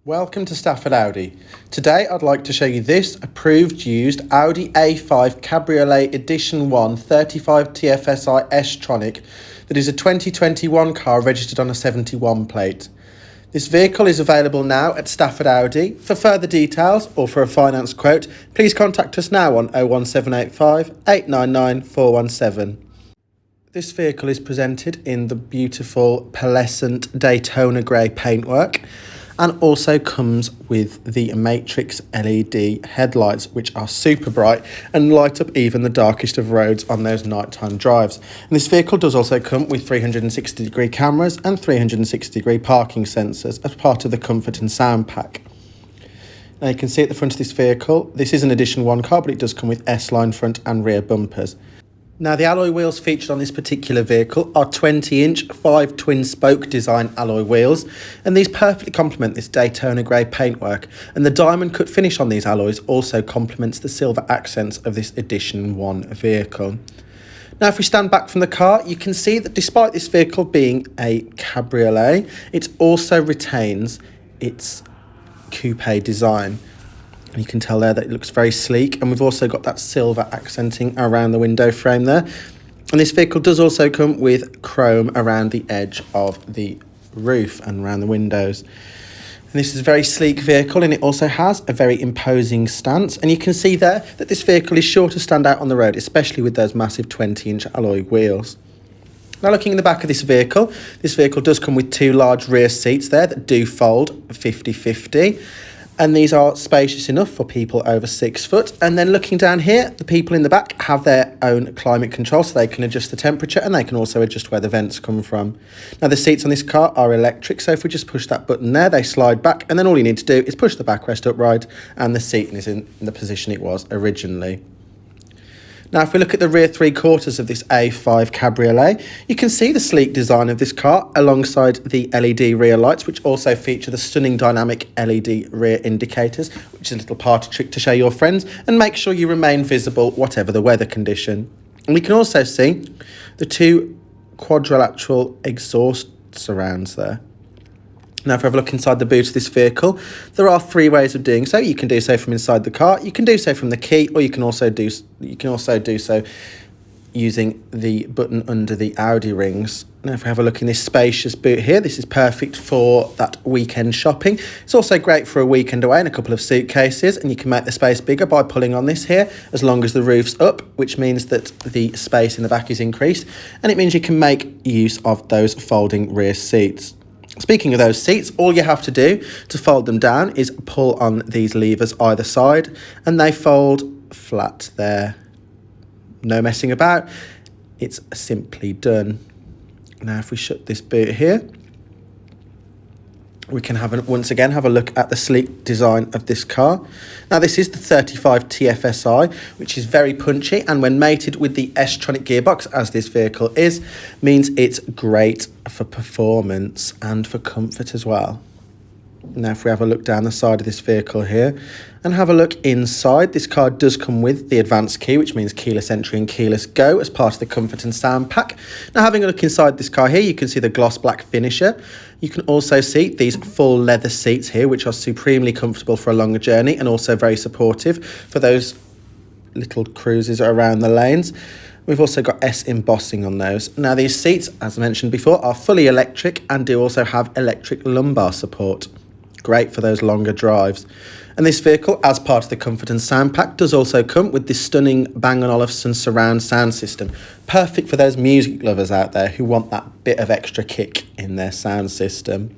Welcome to Stafford Audi. Today I'd like to show you this approved used Audi A5 Cabriolet Edition 1 35 TFSI S-Tronic that is a 2021 car registered on a 71 plate. This vehicle is available now at Stafford Audi. For further details or for a finance quote, please contact us now on 01785 899 417. This vehicle is presented in the beautiful pearlescent Daytona Grey paintwork, and also comes with the Matrix LED headlights, which are super bright and light up even the darkest of roads on those nighttime drives. And this vehicle does also come with 360-degree cameras and 360-degree parking sensors as part of the comfort and sound pack. Now you can see at the front of this vehicle, this is an Edition 1 car, but it does come with S-line front and rear bumpers. Now, the alloy wheels featured on this particular vehicle are 20-inch 5 twin-spoke design alloy wheels, and these perfectly complement this Daytona Grey paintwork, and the diamond cut finish on these alloys also complements the silver accents of this Edition 1 vehicle. Now, if we stand back from the car, you can see that despite this vehicle being a cabriolet, it also retains its coupe design. You can tell there that it looks very sleek, and we've also got that silver accenting around the window frame there. And this vehicle does also come with chrome around the edge of the roof and around the windows. And this is a very sleek vehicle, and it also has a very imposing stance. And you can see there that this vehicle is sure to stand out on the road, especially with those massive 20-inch alloy wheels. Now, looking in the back of this vehicle does come with 2 large rear seats there that do fold 50-50. And these are spacious enough for people over 6 foot. And then looking down here, the people in the back have their own climate control, so they can adjust the temperature, and they can also adjust where the vents come from. Now, the seats on this car are electric, so if we just push that button there, they slide back, and then all you need to do is push the backrest upright, and the seat is in the position it was originally. Now, if we look at the rear 3/4 of this A5 Cabriolet, you can see the sleek design of this car alongside the LED rear lights, which also feature the stunning dynamic LED rear indicators, which is a little party trick to show your friends and make sure you remain visible whatever the weather condition. And we can also see the 2 quadrilateral exhaust surrounds there. Now, if we have a look inside the boot of this vehicle, there are 3 ways of doing so. You can do so from inside the car, you can do so from the key, or you can also do so using the button under the Audi rings. Now, if we have a look in this spacious boot here, this is perfect for that weekend shopping. It's also great for a weekend away and a couple of suitcases, and you can make the space bigger by pulling on this here, as long as the roof's up, which means that the space in the back is increased, and it means you can make use of those folding rear seats. Speaking of those seats, all you have to do to fold them down is pull on these levers either side, and they fold flat there. No messing about, it's simply done. Now, if we shut this boot here, we can once again have a look at the sleek design of this car. Now, this is the 35 TFSI, which is very punchy, and when mated with the S-Tronic gearbox, as this vehicle is, means it's great for performance and for comfort as well. Now, if we have a look down the side of this vehicle here and have a look inside, this car does come with the advanced key, which means keyless entry and keyless go as part of the comfort and sound pack. Now, having a look inside this car here, you can see the gloss black finisher. You can also see these full leather seats here, which are supremely comfortable for a longer journey and also very supportive for those little cruises around the lanes. We've also got S embossing on those. Now, these seats, as I mentioned before, are fully electric and do also have electric lumbar support. Great for those longer drives. And this vehicle, as part of the comfort and sound pack, does also come with this stunning Bang & Olufsen surround sound system. Perfect for those music lovers out there who want that bit of extra kick in their sound system.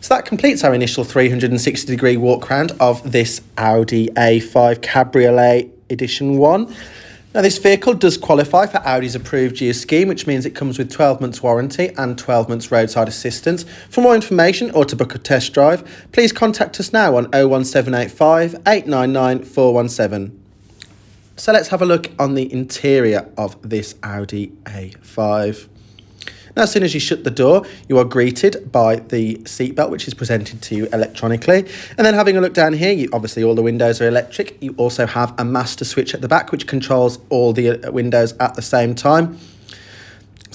So that completes our initial 360-degree walk round of this Audi A5 Cabriolet Edition 1. Now, this vehicle does qualify for Audi's approved use scheme, which means it comes with 12 months warranty and 12 months roadside assistance. For more information or to book a test drive, please contact us now on 01785 899 417. So let's have a look on the interior of this Audi A5. Now, as soon as you shut the door, you are greeted by the seatbelt, which is presented to you electronically. And then having a look down here, obviously all the windows are electric. You also have a master switch at the back, which controls all the windows at the same time.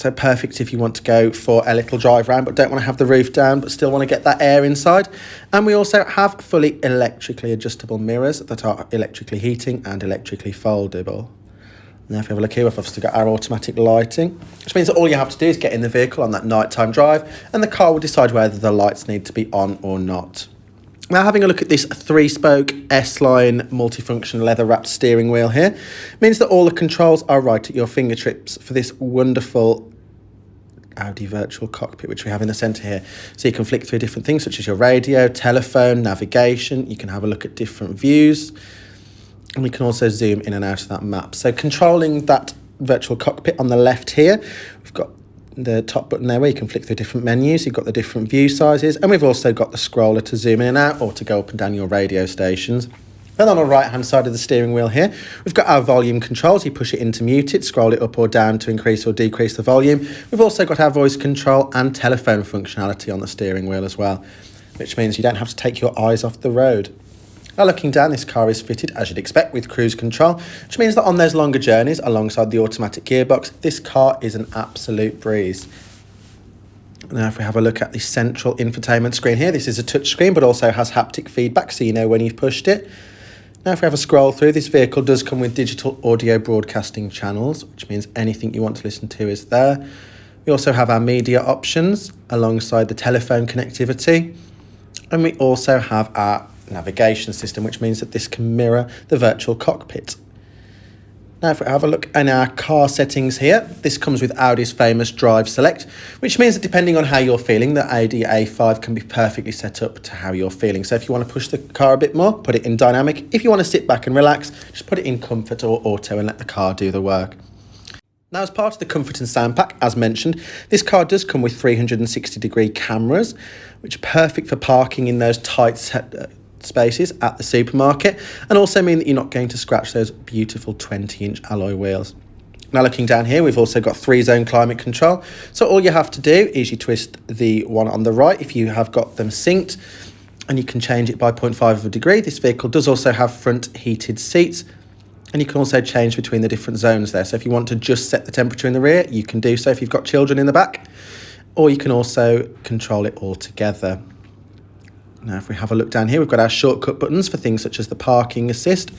So perfect if you want to go for a little drive round but don't want to have the roof down but still want to get that air inside. And we also have fully electrically adjustable mirrors that are electrically heating and electrically foldable. Now if we have a look here, we've obviously got our automatic lighting, which means that all you have to do is get in the vehicle on that nighttime drive and the car will decide whether the lights need to be on or not. Now having a look at this 3-spoke S-line multifunction leather-wrapped steering wheel here means that all the controls are right at your fingertips for this wonderful Audi virtual cockpit, which we have in the centre here. So you can flick through different things such as your radio, telephone, navigation. You can have a look at different views. And we can also zoom in and out of that map. So controlling that virtual cockpit on the left here, we've got the top button there where you can flick through different menus. You've got the different view sizes, and we've also got the scroller to zoom in and out or to go up and down your radio stations. Then on the right hand side of the steering wheel here, we've got our volume controls. You push it in to mute it, scroll it up or down to increase or decrease the volume. We've also got our voice control and telephone functionality on the steering wheel as well, which means you don't have to take your eyes off the road. Now looking down, this car is fitted, as you'd expect, with cruise control, which means that on those longer journeys, alongside the automatic gearbox, this car is an absolute breeze. Now if we have a look at the central infotainment screen here, this is a touch screen, but also has haptic feedback, so you know when you've pushed it. Now if we have a scroll through, this vehicle does come with digital audio broadcasting channels, which means anything you want to listen to is there. We also have our media options, alongside the telephone connectivity. And we also have our navigation system, which means that this can mirror the virtual cockpit. Now if we have a look in our car settings here, this comes with Audi's famous Drive Select, which means that depending on how you're feeling, the Audi A5 can be perfectly set up to how you're feeling. So if you want to push the car a bit more, put it in dynamic. If you want to sit back and relax, just put it in comfort or auto and let the car do the work. Now, as part of the comfort and sound pack, as mentioned, this car does come with 360-degree cameras, which are perfect for parking in those tight spaces at the supermarket, and also mean that you're not going to scratch those beautiful 20-inch alloy wheels. Now looking down here, we've also got 3-zone climate control. So all you have to do is you twist the one on the right if you have got them synced, and you can change it by 0.5 of a degree. This vehicle does also have front heated seats, and you can also change between the different zones there. So if you want to just set the temperature in the rear, you can do so if you've got children in the back, or you can also control it all together. Now, if we have a look down here, we've got our shortcut buttons for things such as the parking assist.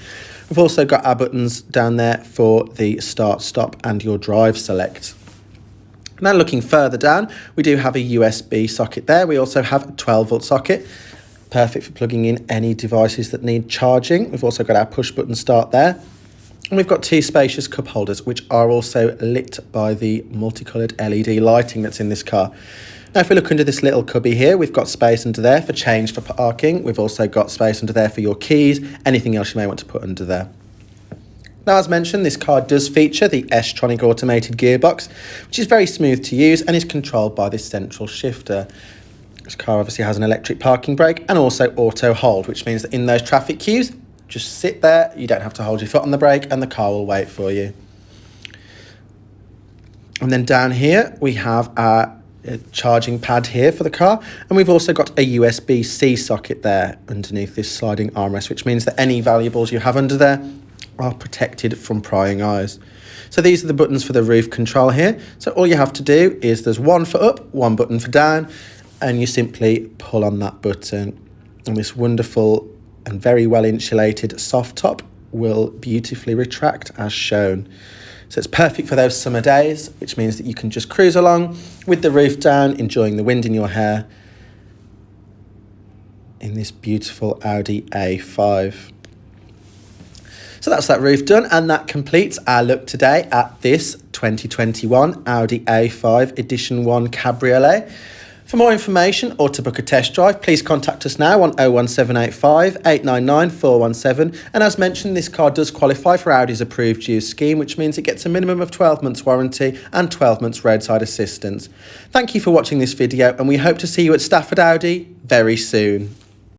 We've also got our buttons down there for the start, stop, and your drive select. Now, looking further down, we do have a USB socket there. We also have a 12-volt socket, perfect for plugging in any devices that need charging. We've also got our push button start there. And we've got 2 spacious cup holders, which are also lit by the multicoloured LED lighting that's in this car. Now, if we look under this little cubby here, we've got space under there for change for parking. We've also got space under there for your keys, anything else you may want to put under there. Now, as mentioned, this car does feature the S-tronic automated gearbox, which is very smooth to use and is controlled by this central shifter. This car obviously has an electric parking brake and also auto hold, which means that in those traffic queues, just sit there, you don't have to hold your foot on the brake and the car will wait for you. And then down here, we have our charging pad here for the car, and we've also got a USB-C socket there underneath this sliding armrest, which means that any valuables you have under there are protected from prying eyes. So these are the buttons for the roof control here. So all you have to do is there's one for up, one button for down, and you simply pull on that button, and this wonderful and very well insulated soft top will beautifully retract as shown. So it's perfect for those summer days, which means that you can just cruise along with the roof down, enjoying the wind in your hair in this beautiful Audi A5. So that's that roof done, and that completes our look today at this 2021 Audi A5 Edition 1 Cabriolet. For more information or to book a test drive, please contact us now on 01785 899 417. And as mentioned, this car does qualify for Audi's approved use scheme, which means it gets a minimum of 12 months warranty and 12 months roadside assistance. Thank you for watching this video, and we hope to see you at Stafford Audi very soon.